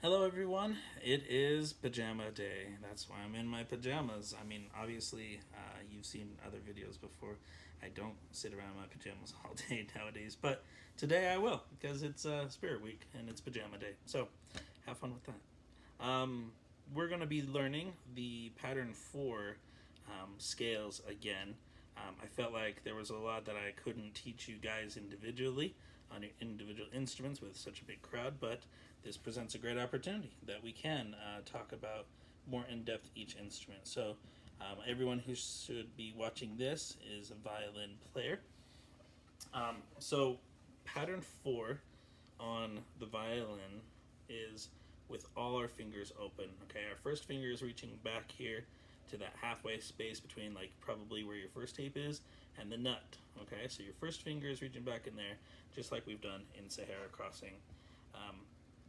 Hello, everyone. It is pajama day. That's why I'm in my pajamas. I mean, obviously, you've seen other videos before. I don't sit around in my pajamas all day nowadays, but today I will because it's Spirit Week and it's pajama day. So, have fun with that. We're going to be learning the pattern 4 scales again. I felt like there was a lot that I couldn't teach you guys individually on your individual instruments with such a big crowd, but this presents a great opportunity that we can talk about more in depth each instrument. So, everyone who should be watching this is a violin player. So, pattern 4 on the violin is with all our fingers open. Okay, our first finger is reaching back here to that halfway space between like probably where your first tape is and the nut. Okay, so your first finger is reaching back in there, just like we've done in Sahara Crossing. Um,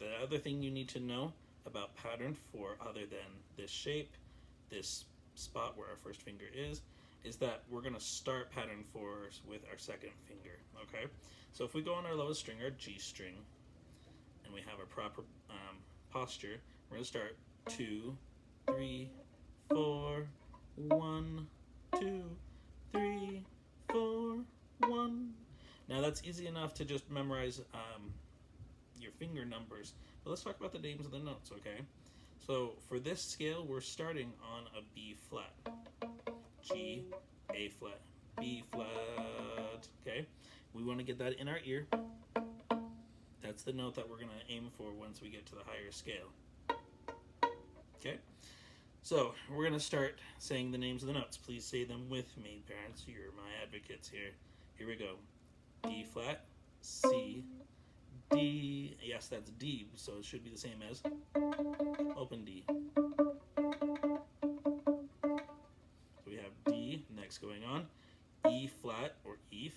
the other thing you need to know about pattern 4, other than this shape, this spot where our first finger is that we're going to start pattern 4 with our second finger. Okay, so if we go on our lowest string, our G string, and we have a proper posture, we're going to start 2, 3, 4, 1, 2, 3, 4, 1. Now that's easy enough to just memorize your finger numbers, but let's talk about the names of the notes, okay? So for this scale, we're starting on a B flat, G, A flat, B flat, okay? We want to get that in our ear. That's the note that we're going to aim for once we get to the higher scale. Okay? So, we're going to start saying the names of the notes. Please say them with me, parents. You're my advocates here. Here we go. D flat, C, D. Yes, that's D, so it should be the same as open D. So we have D, next going on. E flat, or Eve.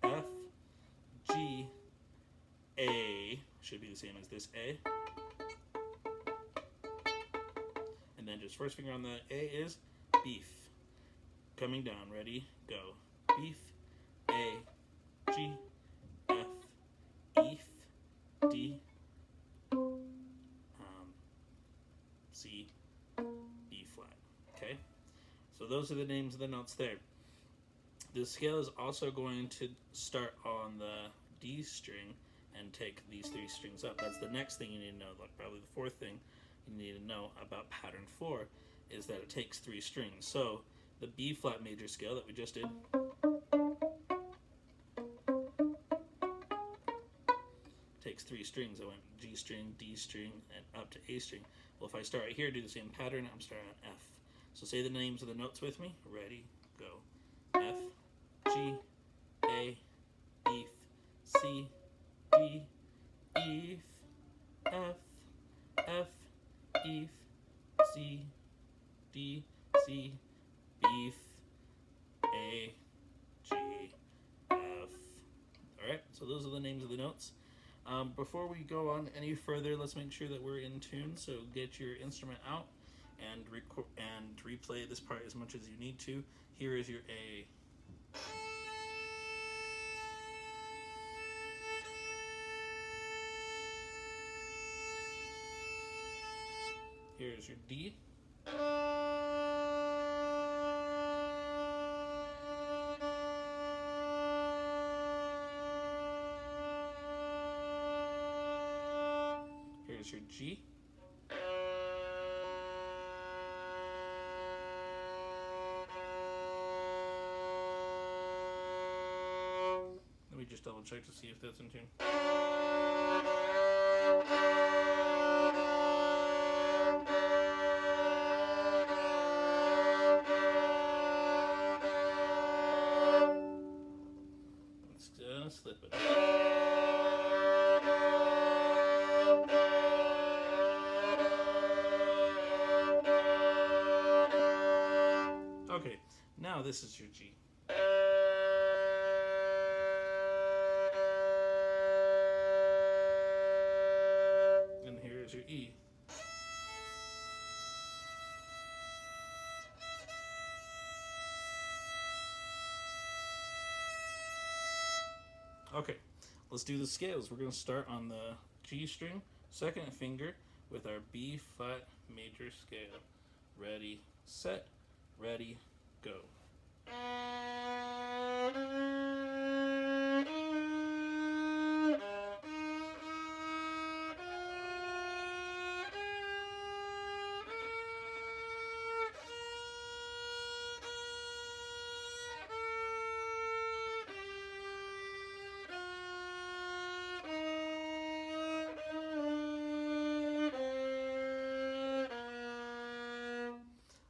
F, G, A, should be the same as this A. And then just first finger on the A is beef. Coming down, ready, go. Beef, A, G, F, Ef, D, C, B flat. Okay? So those are the names of the notes there. The scale is also going to start on the D string and take these 3 strings up. That's the next thing you need to know, like probably the fourth thing you need to know about pattern 4 is that it takes 3 strings. So the B flat major scale that we just did takes 3 strings. I went G string, D string, and up to A string. Well, if I start right here, do the same pattern, I'm starting on F. So say the names of the notes with me. Ready, go. F, G, A, Ef, C, D, Ef, F, F, Ef, C, D, C, beef, A, G, F. Alright, so those are the names of the notes. Before we go on any further, let's make sure that we're in tune. So get your instrument out and replay this part as much as you need to. Here is your A. Here's your D. Here's your G. Let me just double check to see if that's in tune. Let's slip it. Okay, now this is your G. And here's your E. Okay, let's do the scales. We're going to start on the G string, second finger, with our B flat major scale. Ready, set, ready, go.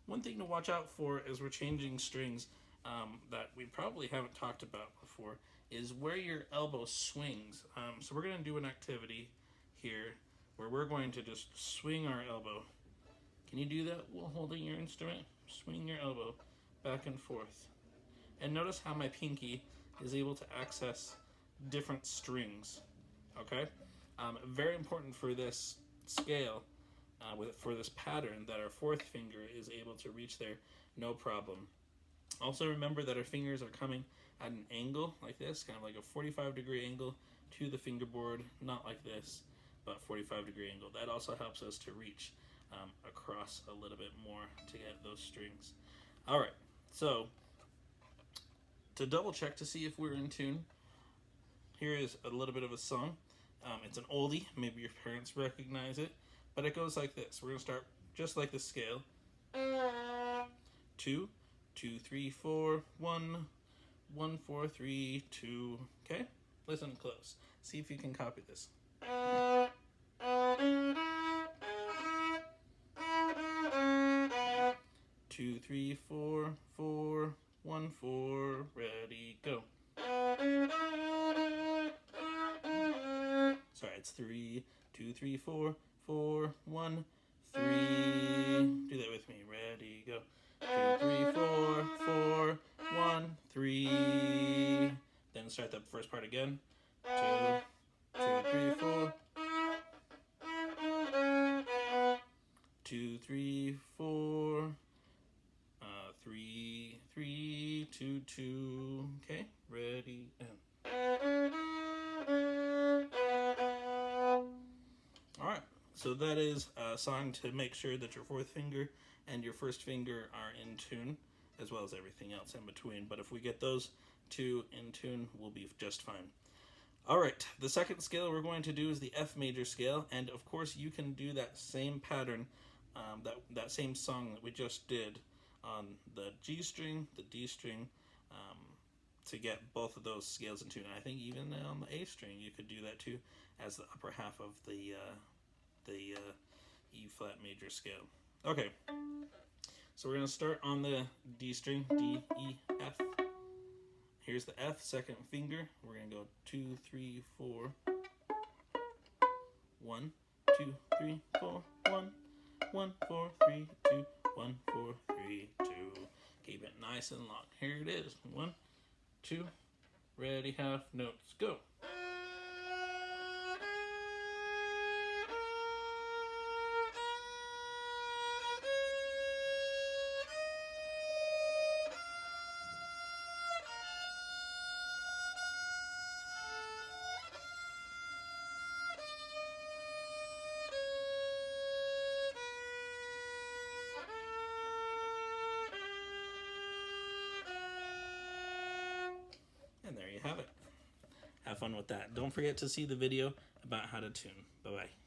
One thing to watch out for as we're changing strings that we probably haven't talked about before is where your elbow swings. So we're going to do an activity here where we're going to just swing our elbow. Can you do that while holding your instrument? Swing your elbow back and forth. And notice how my pinky is able to access different strings. Okay? Very important for this scale. For this pattern, that our fourth finger is able to reach there no problem. Also remember that our fingers are coming at an angle like this, kind of like a 45-degree angle to the fingerboard, not like this, but 45-degree angle. That also helps us to reach across a little bit more to get those strings. All right, so to double check to see if we're in tune, here is a little bit of a song. It's an oldie, maybe your parents recognize it. But it goes like this. We're going to start just like the scale. 2, 2, 3, 4, 1, 1, 4, 3, 2. Okay? Listen close. See if you can copy this. 2, 3, 4, 4, 1, 4. Ready, go. Sorry, it's 3, 2, 3, 4. 4, 1, 3. Do that with me. Ready, go. 2, 3, 4, 4, 1, 3. Then start the first part again. 2, 2, 3, 4. 2, 3, 4. 3, 3, 2, 2. Okay, ready, and. All right. So that is a song to make sure that your fourth finger and your first finger are in tune, as well as everything else in between. But if we get those two in tune, we'll be just fine. All right, the second scale we're going to do is the F major scale, and of course you can do that same pattern, that same song that we just did on the G string, the D string, to get both of those scales in tune. And I think even on the A string you could do that too, as the upper half of the E flat major scale. Okay, so we're going to start on the D string, D, E, F. Here's the F, second finger. We're going to go 2, 3, 4. 1, 2, 3, 4, 1, 1, 4, 3, 2, 1, 4, 3, 2. Keep it nice and long. Here it is. 1, 2, ready, half notes, go. And there you have it. Have fun with that. Don't forget to see the video about how to tune. Bye-bye.